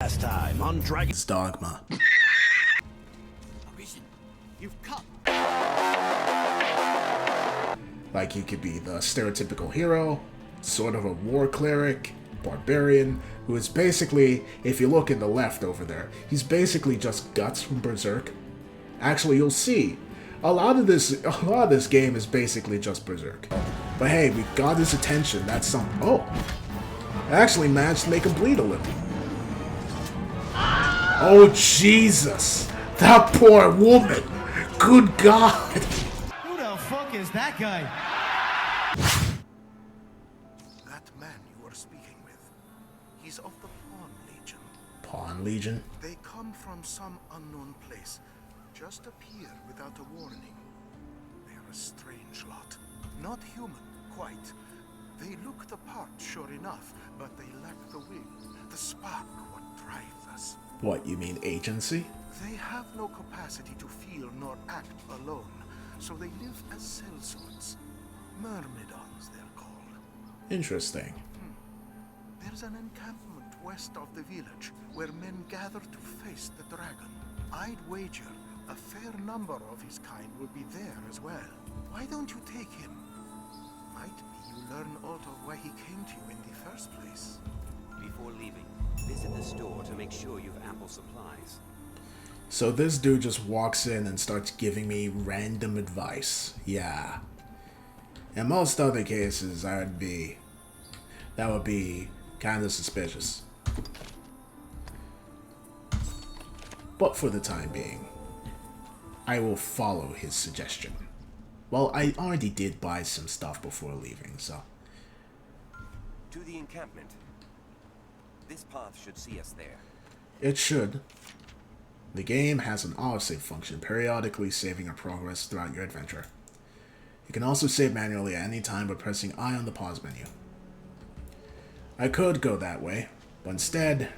Last time on Dragon sDogma. Arisen, you've come. Like, you could be the stereotypical hero, sort of a war cleric, barbarian, who is basically, if you look in the left over there, he's basically just Guts from Berserk. Actually, you'll see, a lot of this game is basically just Berserk. But hey, we got his attention, that's something. Oh! I actually managed to make him bleed a little. Oh, Jesus! That poor woman! Good God! Who the fuck is that guy? That man you were speaking with, he's of the Pawn Legion. Pawn Legion? They come from some unknown place, just appear without a warning. They're a strange lot. Not human, quite. They look the part, sure enough, but they lack the will, the spark, what drives us. What, you mean agency? They have no capacity to feel nor act alone, so they live as sellswords. Myrmidons, they're called. Interesting. There's an encampment west of the village where men gather to face the dragon. I'd wager a fair number of his kind will be there as well. Why don't you take him? Might be you learn aught of why he came to you in the first place. Before leaving, visit the store to make sure you've ample supplies. So this dude just walks in and starts giving me random advice. Yeah. In most other cases, that would be kind of suspicious. But for the time being, I will follow his suggestion. Well, I already did buy some stuff before leaving, so. To the encampment. This path should see us there. It should. The game has an autosave function, periodically saving your progress throughout your adventure. You can also save manually at any time by pressing I on the pause menu. I could go that way, but instead,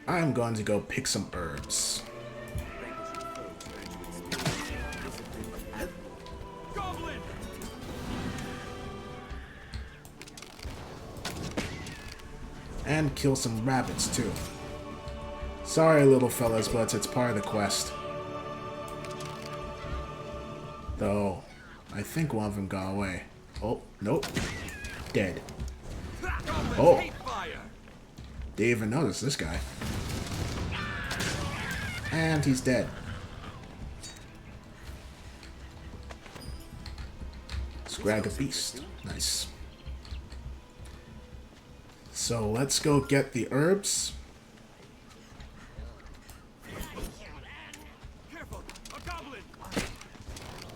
I'm going to go pick some herbs. And kill some rabbits too. Sorry, little fellas, but it's part of the quest. Though, I think one of them got away. Oh, nope. Dead. Oh. Didn't even notice this guy. And he's dead. Scrag a beast. Nice. So let's go get the herbs.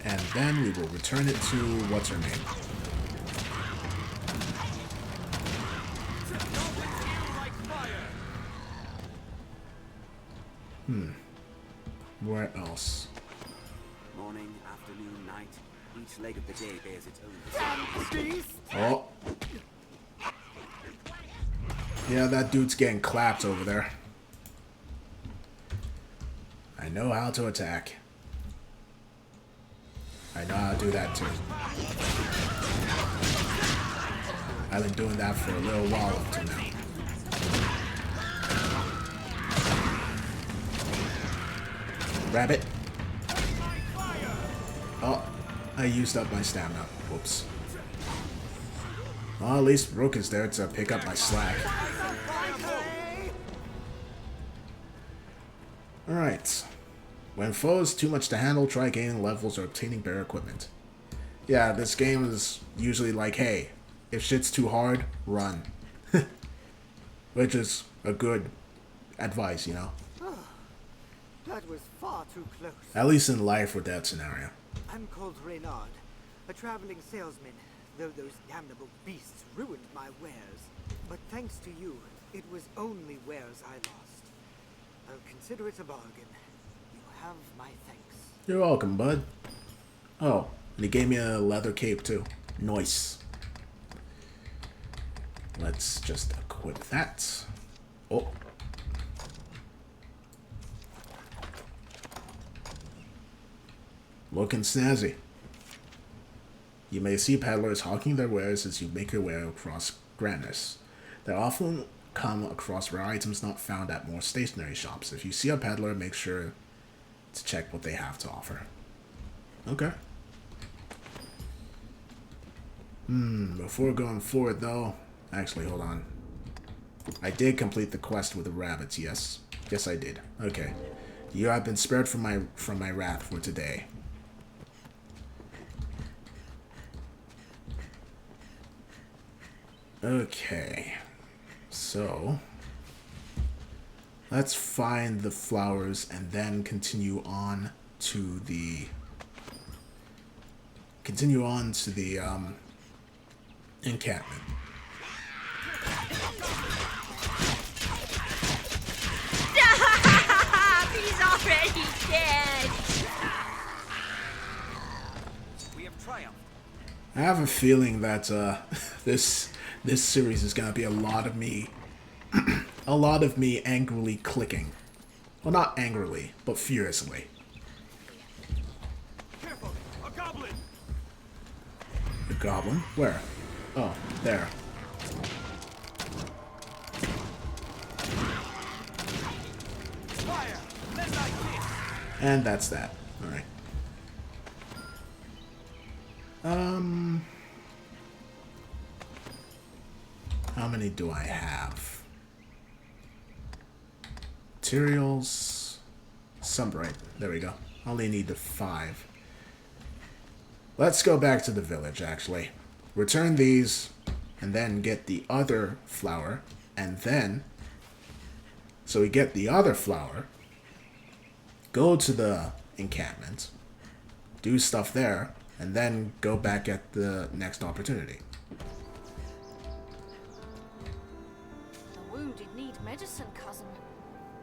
And then we will return it to what's her name. Where else? Morning, afternoon, night. Each leg of the day bears its own. Oh. Yeah, that dude's getting clapped over there. I know how to attack. I know how to do that too. I've been doing that for a little while up to now. Rabbit. Oh, I used up my stamina. Whoops. Well, at least Rook is there to pick up my slack. Alright. When foes too much to handle, try gaining levels or obtaining better equipment. Yeah, this game is usually like, hey, if shit's too hard, run. Which is a good advice, you know? That was far too close. At least in life or death scenario. I'm called Reynard, a traveling salesman, though those damnable beasts ruined my wares. But thanks to you, it was only wares I lost. I'll consider it a bargain. You have my thanks. You're welcome, bud. Oh, and he gave me a leather cape too. Nice. Let's just equip that. Oh. Looking snazzy. You may see peddlers hawking their wares as you make your way across Gransys. They often come across rare items not found at more stationary shops. If you see a peddler, make sure to check what they have to offer. Okay. Before going forward though, actually hold on. I did complete the quest with the rabbits, yes. Yes I did. Okay. You have been spared from my wrath for today. Okay. So let's find the flowers and then continue on to the encampment. He's already dead. We have triumphed. I have a feeling that this series is gonna be a lot of me angrily clicking. Well, not angrily, but furiously. Careful! A goblin! A goblin? Where? Oh, there. Fire! Let's like this! And that's that. Alright. How many do I have? Materials. Some, right. There we go. Only need the 5. Let's go back to the village, actually. Return these, and then get the other flower, and then... So we get the other flower, go to the encampment, do stuff there, and then go back at the next opportunity. The wounded need medicine, cousin.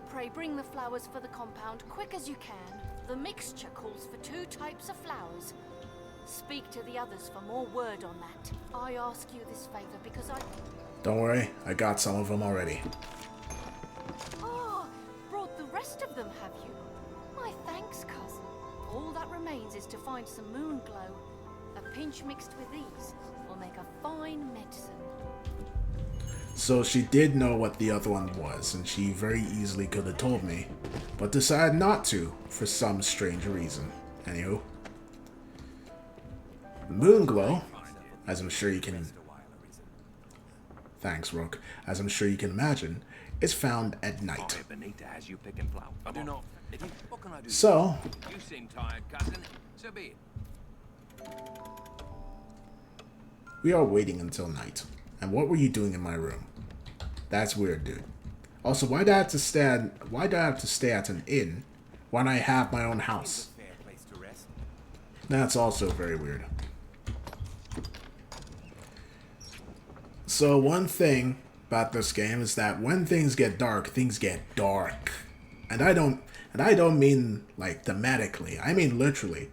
Pray bring the flowers for the compound quick as you can. The mixture calls for 2 types of flowers. Speak to the others for more word on that. I ask you this favor because I... Don't worry, I got some of them already. Ah, brought the rest of them, have you? My thanks, cousin. All that remains is to find some moon glow. A pinch mixed with these will make a fine medicine. So she did know what the other one was, and she very easily could have told me, but decided not to for some strange reason. Anywho. Moon glow, as I'm sure you can... Thanks, Rook. As I'm sure you can imagine, is found at night. So, You seem tired, cousin. So be it. we are waiting until night. And what were you doing in my room? That's weird, dude. Also, why do I have to stay at an inn when I have my own house? Fair place to rest. That's also very weird. So one thing about this game is that when things get dark, things get dark. And I don't mean like thematically. I mean literally.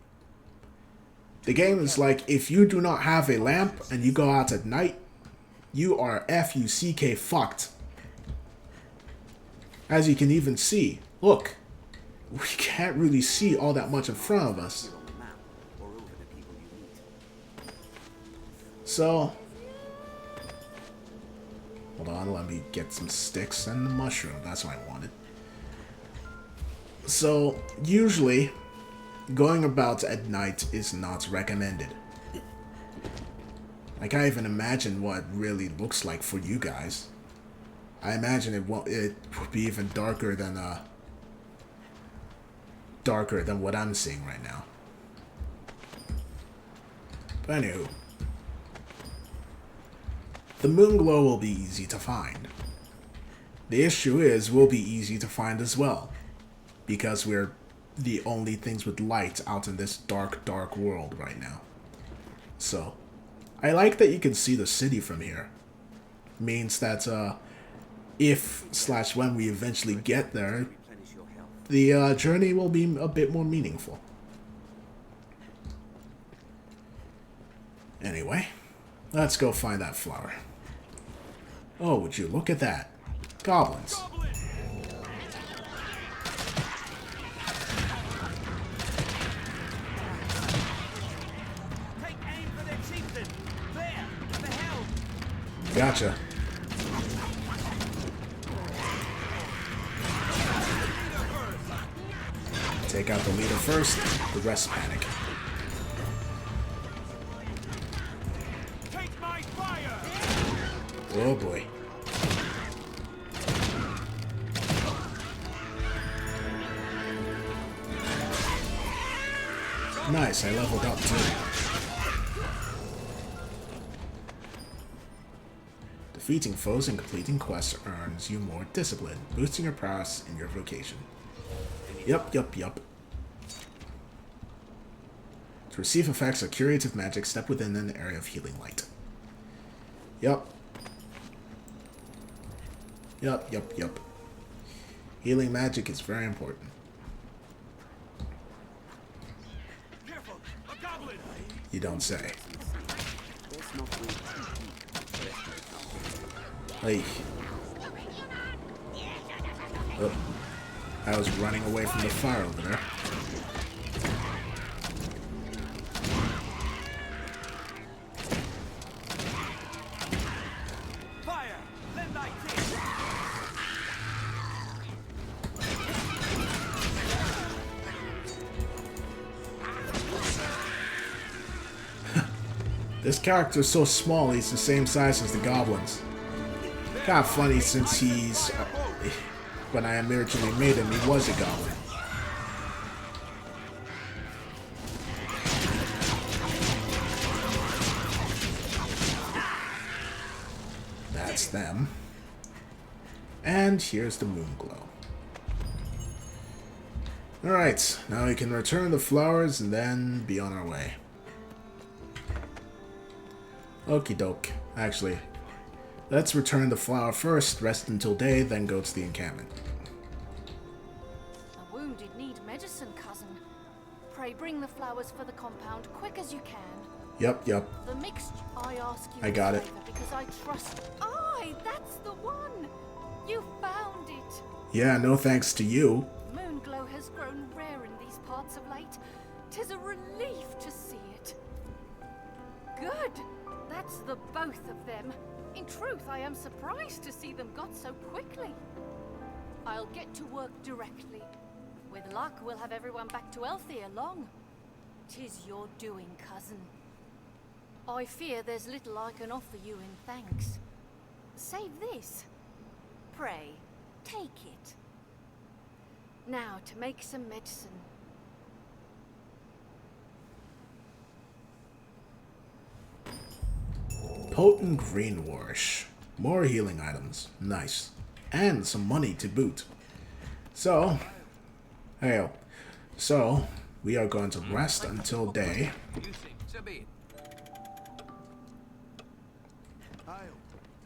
The game is like, if you do not have a lamp and you go out at night, you are F-U-C-K fucked. As you can even see, look, we can't really see all that much in front of us. On the map or over the people you meet. So, hold on, let me get some sticks and a mushroom. That's what I wanted. So, usually, going about at night is not recommended. I can't even imagine what it really looks like for you guys. I imagine it would be even darker than what I'm seeing right now. But anywho, the moon glow will be easy to find. The issue is, will be easy to find as well, because we're the only things with light out in this dark, dark world right now. So, I like that you can see the city from here. Means that if/when we eventually get there, Replenish your health. the journey will be a bit more meaningful. Anyway, let's go find that flower. Oh, would you look at that? Goblins. Take aim for their chieftain. There, the herald. Gotcha. Take out the leader first, the rest panic. Take my fire! Oh boy. Nice, I leveled up too. Defeating foes and completing quests earns you more discipline, boosting your prowess in your vocation. Yup. To receive effects of curative magic, step within an area of healing light. Yup. Healing magic is very important. Careful! A goblin! You don't say. Hey. Oh. I was running away from the fire over there. Fire! Lend thy king! This character is so small, he's the same size as the goblins. Kind of funny since he's... when I originally made him, he was a goblin. That's them. And here's the moon glow. Alright, now we can return the flowers and then be on our way. Okie doke. Actually, let's return the flower first, rest until day, then go to the encampment. The wounded need medicine, cousin. Pray bring the flowers for the compound quick as you can. Yep. The mixture I ask you I got it. because I trust. Aye, that's the one. You found it. Yeah, no thanks to you. Moonglow has grown rare in these parts of late. 'Tis a relief to see it. Good. That's the both of them. In truth, I am surprised to see them got so quickly. I'll get to work directly. With luck, we'll have everyone back to health ere long. 'Tis your doing, cousin. I fear there's little I can offer you in thanks. Save this. Pray, take it. Now to make some medicine. Potent green wash. More healing items. Nice. And some money to boot. So, we are going to rest until day. You think so be it.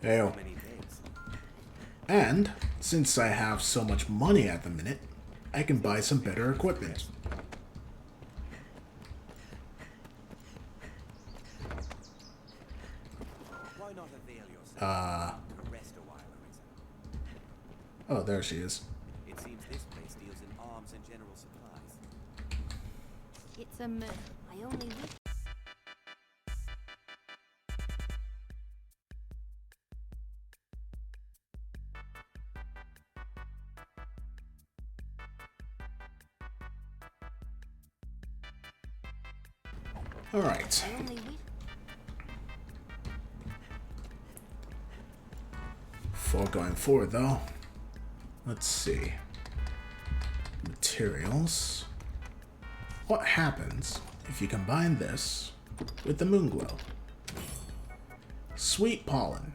Hail. And, since I have so much money at the minute, I can buy some better equipment. Why not avail yourself to rest a while, Arisen? Oh, there she is. It seems this place deals in arms and general supplies. It's a myth. I only wish. Alright. I only wish. Before going forward, though, let's see. Materials. What happens if you combine this with the moonglow? Sweet pollen.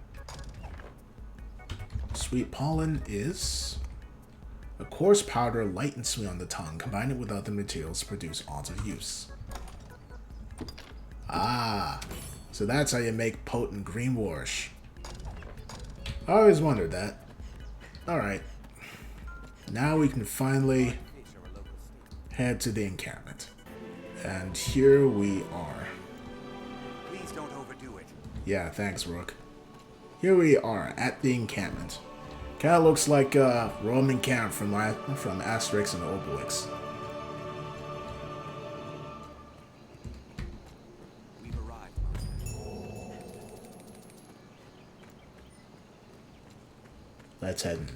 Sweet pollen is a coarse powder, light and sweet on the tongue. Combine it with other materials to produce odds of use. Ah, so that's how you make potent green wash. I always wondered that. Alright. Now we can finally head to the encampment. And here we are. Please don't overdo it. Yeah, thanks, Rook. Here we are at the encampment. Kinda looks like a Roman camp from Asterix and Obelix. We've arrived, Master. Let's head in.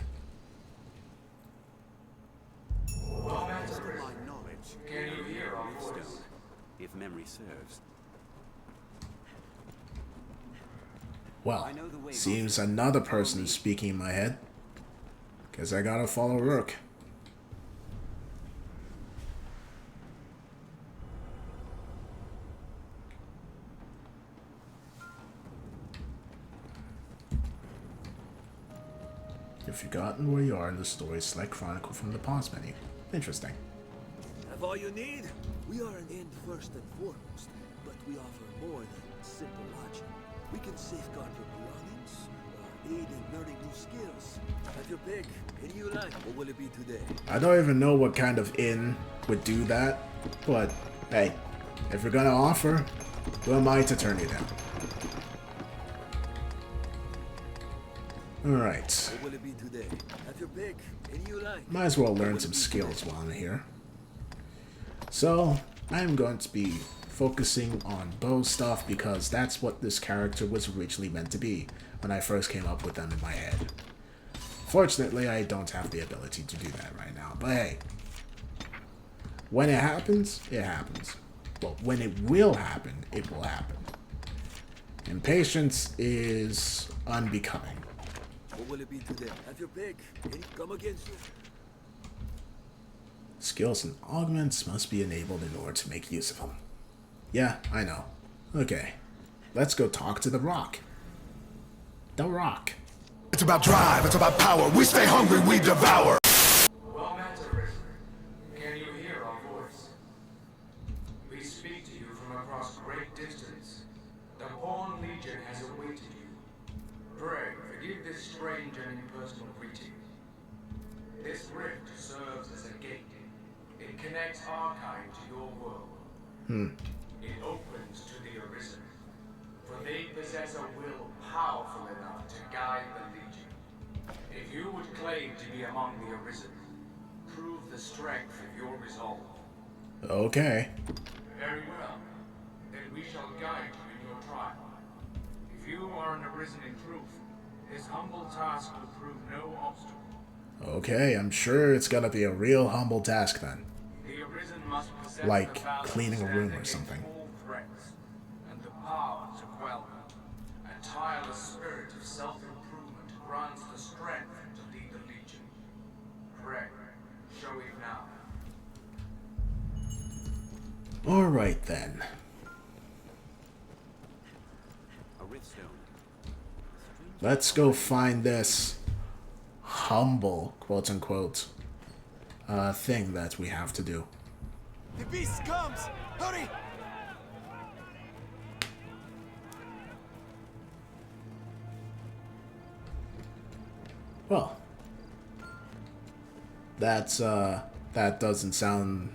To my knowledge, if memory serves. Well, seems another person is speaking in my head. Guess I gotta follow Rook. You've forgotten where you are in the story, select Chronicle from the pause menu. Interesting. Have all you need? We are an end first and foremost, but we offer more than simple lodging. We can safeguard your belongings, or aid in learning new skills. Have your pick. Any you like. What will it be today? I don't even know what kind of inn would do that, but hey, if you're gonna offer, who am I to turn you down? Alright. What will it be today? Have your pick. Any you like. Might as well learn some skills while I'm here. So, I'm going to be focusing on bow stuff because that's what this character was originally meant to be when I first came up with them in my head. Fortunately, I don't have the ability to do that right now, but hey. When it happens, it happens. Well, when it will happen, it will happen. Impatience is unbecoming. What will it be today? Have your pick. Any come against you. Skills and augments must be enabled in order to make use of them. Yeah, I know. Okay, let's go talk to the Rock. The Rock. It's about drive, it's about power. We stay hungry, we devour. Well met, Arisen. Can you hear our voice? We speak to you from across great distance. The Pawn Legion has awaited you. Pray, forgive this strange and impersonal greeting. This rift serves as a gate. It connects our kind to your world. It opens to the Arisen, for they possess a will powerful enough to guide the Legion. If you would claim to be among the Arisen, prove the strength of your resolve. Okay. Very well. Then we shall guide you in your trial. If you are an Arisen in truth, this humble task will prove no obstacle. Okay, I'm sure it's gonna be a real humble task then. The Arisen must possess Like the valor cleaning to a stand room or against something. all threats, and the power to quell them. A tireless spirit of self-improvement grants the strength to lead the Legion. Pray, show it now. Alright then. A riftstone. Let's go find this humble, quote-unquote, thing that we have to do. The beast comes! Hurry! Well, that doesn't sound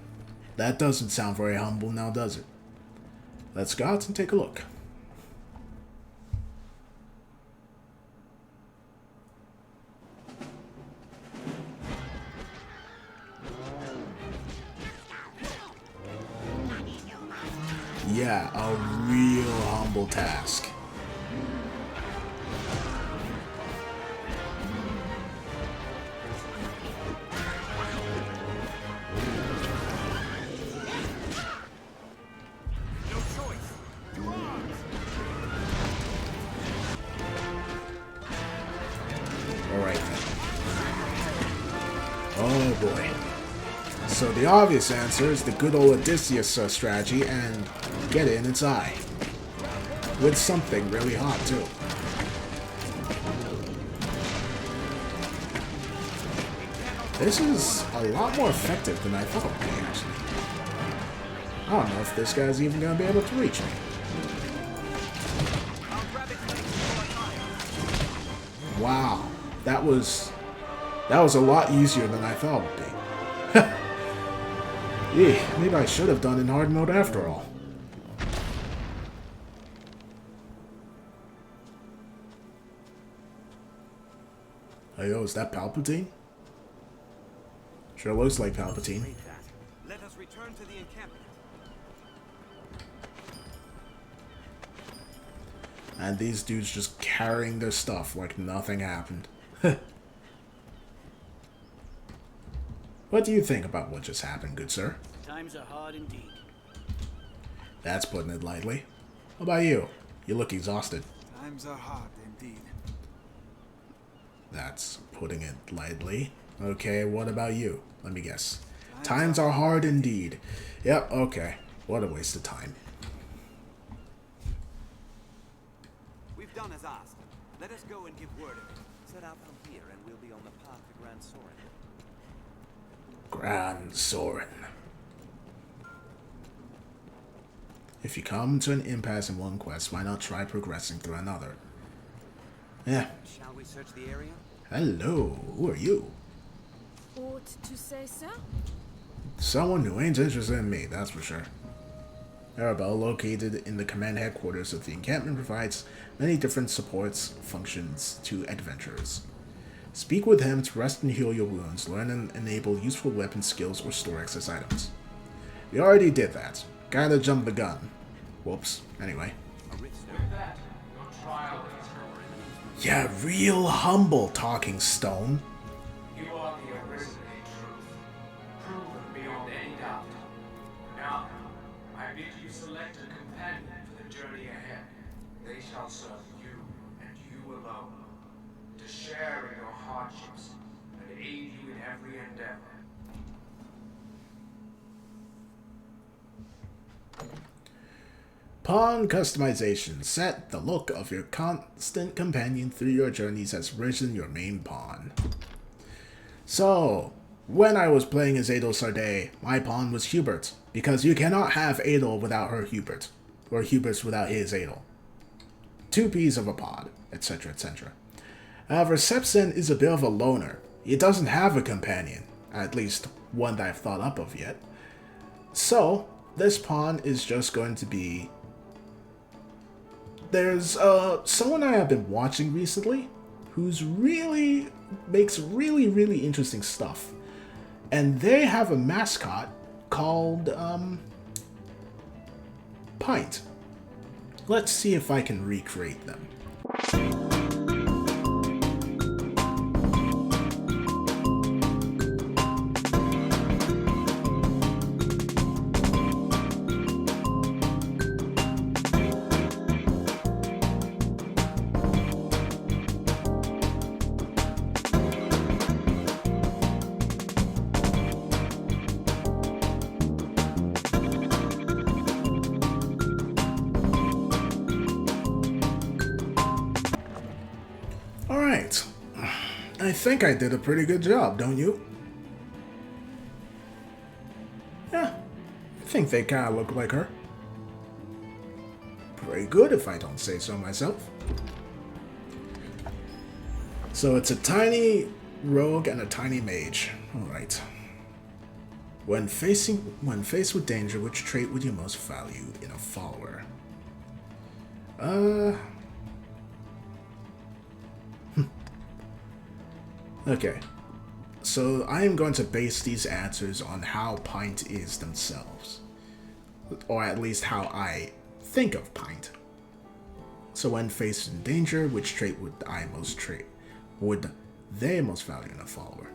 very humble now, does it? Let's go out and take a look. Yeah, a real humble task. No choice! To arms! Alright then. Oh boy. So the obvious answer is the good old Odysseus strategy and get in its eye. With something really hot too. This is a lot more effective than I thought it would be, actually. I don't know if this guy's even going to be able to reach me. Wow, that was a lot easier than I thought it would be. Yeah, maybe I should have done in hard mode after all. Hey, yo, is that Palpatine? Sure looks like Palpatine. Let us return to the encampment. And these dudes just carrying their stuff like nothing happened. What do you think about what just happened, good sir? Times are hard indeed. That's putting it lightly. How about you? You look exhausted. Times are hard indeed. That's putting it lightly. Okay, what about you? Let me guess. Times are hard indeed. Yep, okay. What a waste of time. We've done as asked. Let us go and give word of it. Set out from here and we'll be on the path to Grand Soren. Grand Soren. If you come to an impasse in one quest, why not try progressing through another? Yeah. Shall we search the area? Hello, who are you? Ought to say so? Someone who ain't interested in me, that's for sure. Arabelle, located in the command headquarters of the encampment, provides many different supports functions to adventurers. Speak with him to rest and heal your wounds, learn and enable useful weapon skills, or store excess items. We already did that. Kinda jumped the gun. Whoops. Anyway. Yeah, real humble, talking stone. You are the Arisen in truth, proven beyond any doubt. Now, I bid you select a companion for the journey ahead. They shall serve you, and you alone, to share in your hardships, and aid you in every endeavor. Pawn customization. Set the look of your constant companion through your journeys as Arisen, your main pawn. So, when I was playing as Adel Sarday, my pawn was Hubert, because you cannot have Adel without her Hubert, or Hubert without his Adel. 2 peas of a pod, etc., etc. However, Sepsen is a bit of a loner. He doesn't have a companion, at least one that I've thought up of yet. So, this pawn is just going to be... There's someone I have been watching recently who's makes really interesting stuff. And they have a mascot called Pint. Let's see if I can recreate them. Alright. I think I did a pretty good job, don't you? Yeah, I think they kinda look like her. Pretty good if I don't say so myself. So it's a tiny rogue and a tiny mage. Alright. When faced with danger, which trait would you most value in a follower? Okay, so I am going to base these answers on how Pint is themselves. Or at least how I think of Pint. So when faced in danger, which trait would they most value in a follower?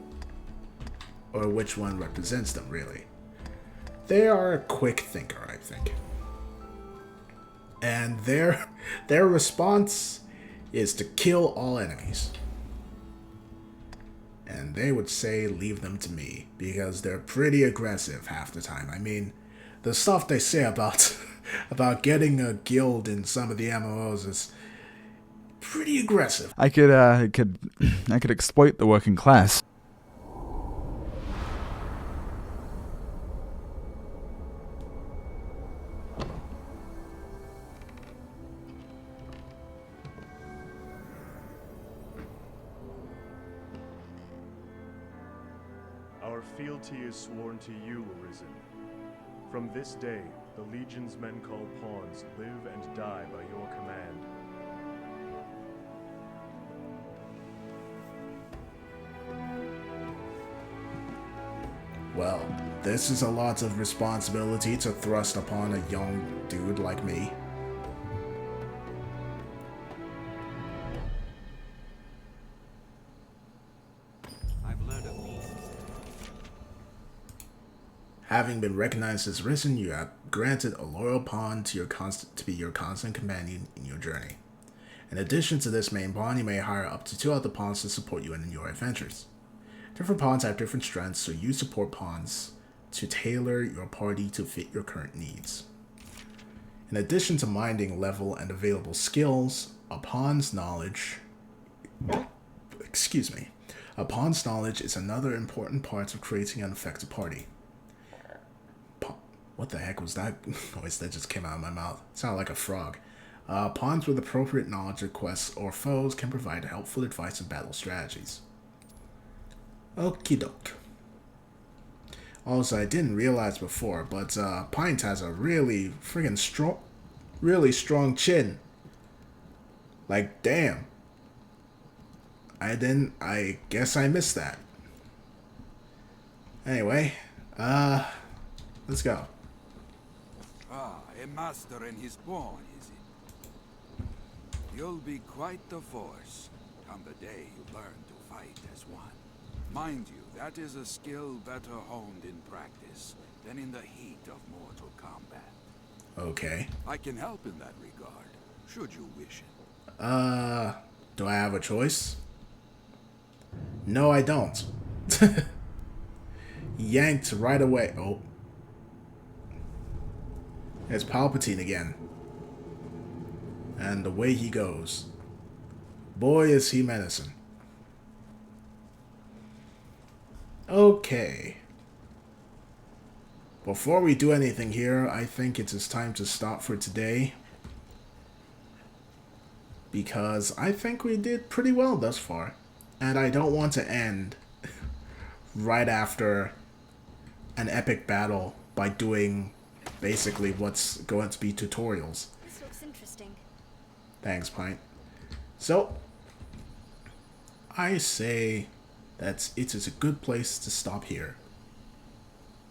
Or which one represents them, really? They are a quick thinker, I think. And their response is to kill all enemies. And they would say leave them to me, because they're pretty aggressive half the time. I mean, the stuff they say about getting a guild in some of the MMOs is pretty aggressive. I could exploit the working class. Our fealty is sworn to you, Arisen. From this day, the Legion's men called pawns live and die by your command. Well, this is a lot of responsibility to thrust upon a young dude like me. Having been recognized as Arisen, you are granted a loyal pawn to be your constant companion in your journey. In addition to this main pawn, you may hire up to 2 other pawns to support you in your adventures. Different pawns have different strengths, so use support pawns to tailor your party to fit your current needs. In addition to minding level and available skills, a pawn's knowledge is another important part of creating an effective party. What the heck was that noise that just came out of my mouth? It sounded like a frog. Pawns with appropriate knowledge of quests or foes can provide helpful advice and battle strategies. Okie doke. Also, I didn't realize before, but Pint has a really friggin' strong chin. Like, damn. I guess I missed that. Anyway, let's go. Ah, a master and his pawn, is it? You'll be quite the force come the day you learn to fight as one. Mind you, that is a skill better honed in practice than in the heat of mortal combat. Okay. I can help in that regard, should you wish it. Do I have a choice? No, I don't. Yanked right away. Oh. There's Palpatine again. And the way he goes. Boy, is he menacing. Okay. Before we do anything here, I think it is time to stop for today. Because I think we did pretty well thus far. And I don't want to end right after an epic battle by doing basically what's going to be tutorials. This looks interesting. Thanks, Pint. So, I say that it is a good place to stop here.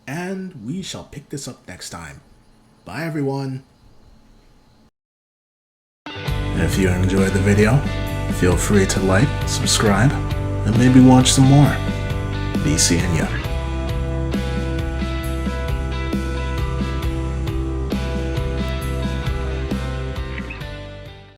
And we shall pick this up next time. Bye, everyone. If you enjoyed the video, feel free to like, subscribe, and maybe watch some more. Be seeing ya.